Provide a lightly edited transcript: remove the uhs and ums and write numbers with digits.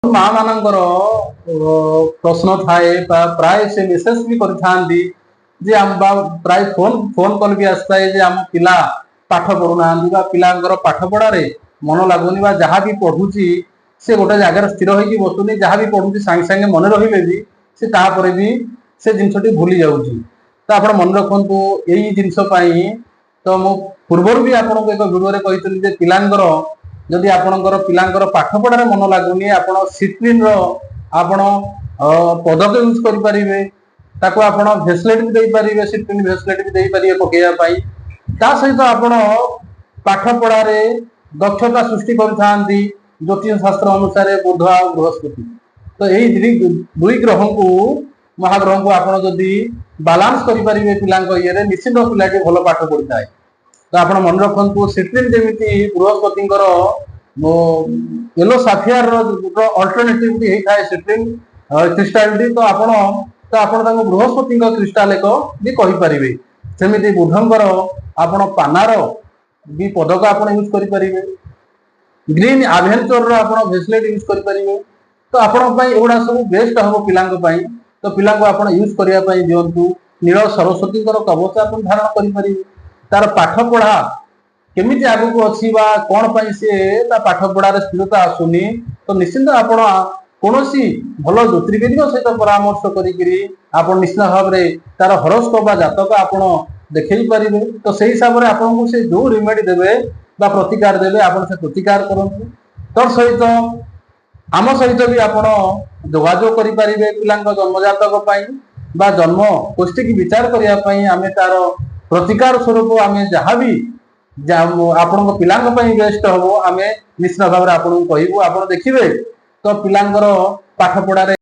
माँ मानकर प्रश्न थाए प्राय से मेसेज भी करथांती जे आम प्राय फोन फोन कॉल भी आसता है जे आम पिला पाठ पढ़ुना पिलांकर पाठ पढ़ारे मन लगुनि जहाँ भी पढ़ुची से गोटे जगार स्थिर होगी बसुनी जहाँ भी पढ़ुची सांगे सांगे मन रही भी से तापर भी से जिनसटी भूली जाऊँगी तो आप मन रखु यही जिनपाई तो मु पूर्वर भी आपको एक भिडियो कही पिलांकर जदि आपणकर पिलांकर पाठ पढ़ारे मन लगुनि आप सिट्रिन आपण पदक यूज करें ताको आपण भेसलेट भी दे पारे सिट्रिन भेसलेट भी दे पारे पकेयापाई ता सहित आपण पाठ पढ़ारे दक्षता सृष्टि करथांती ज्योतिष शास्त्र अनुसार बुध आ बृहस्पति तो यही दुई ग्रह को महाग्रह को आपण जदि बालांस करें पिलांक ये निश्चित पिलाटी भल पाठ पढ़ी थाए तो आप मन रखु सिट्रिन जमी बृहस्पति येलो साफियर अल्टरनेटिव भी होता है सिट्रिन क्रिस्टालिटी तो आपण बृहस्पति क्रिस्टाल एक भी कहींपारे सेमती बुधंकर आपण पानार भी पदक आप यूज करें ग्रीन आभेंचर आप भेसलेट यूज करें तो आपड़ा सब बेस्ट हम पिला तो पिला आप यूज करने दिंतु नील सरस्वती कवच आप धारण करें तार पाठ पढ़ा केमिति आगु अच्छी कौन सी पाठ पढ़ार स्थिरता आसुनी तो निश्चिंत आप कौन भल ज्योतिर्विद सहित परामर्श कर निश्चित भाव में तार हरोस्कोप जातक आप देखई पारे तो से हिसाब से आपको से जो रिमेडी देवे प्रतिकार देवे आप प्रतिकार करूँ तर सहित आम सहित भी आप जोगाजोग करें पिला जन्मजातक जन्म गोष्ठी की विचार करने आम तार प्रतिकार स्वरूप आम जहाँ भी आपण पिला बेस्ट हम आम निश्चित भाव में आपको कहूँ आप देखिए तो पिलांकर पाठ पढ़ारे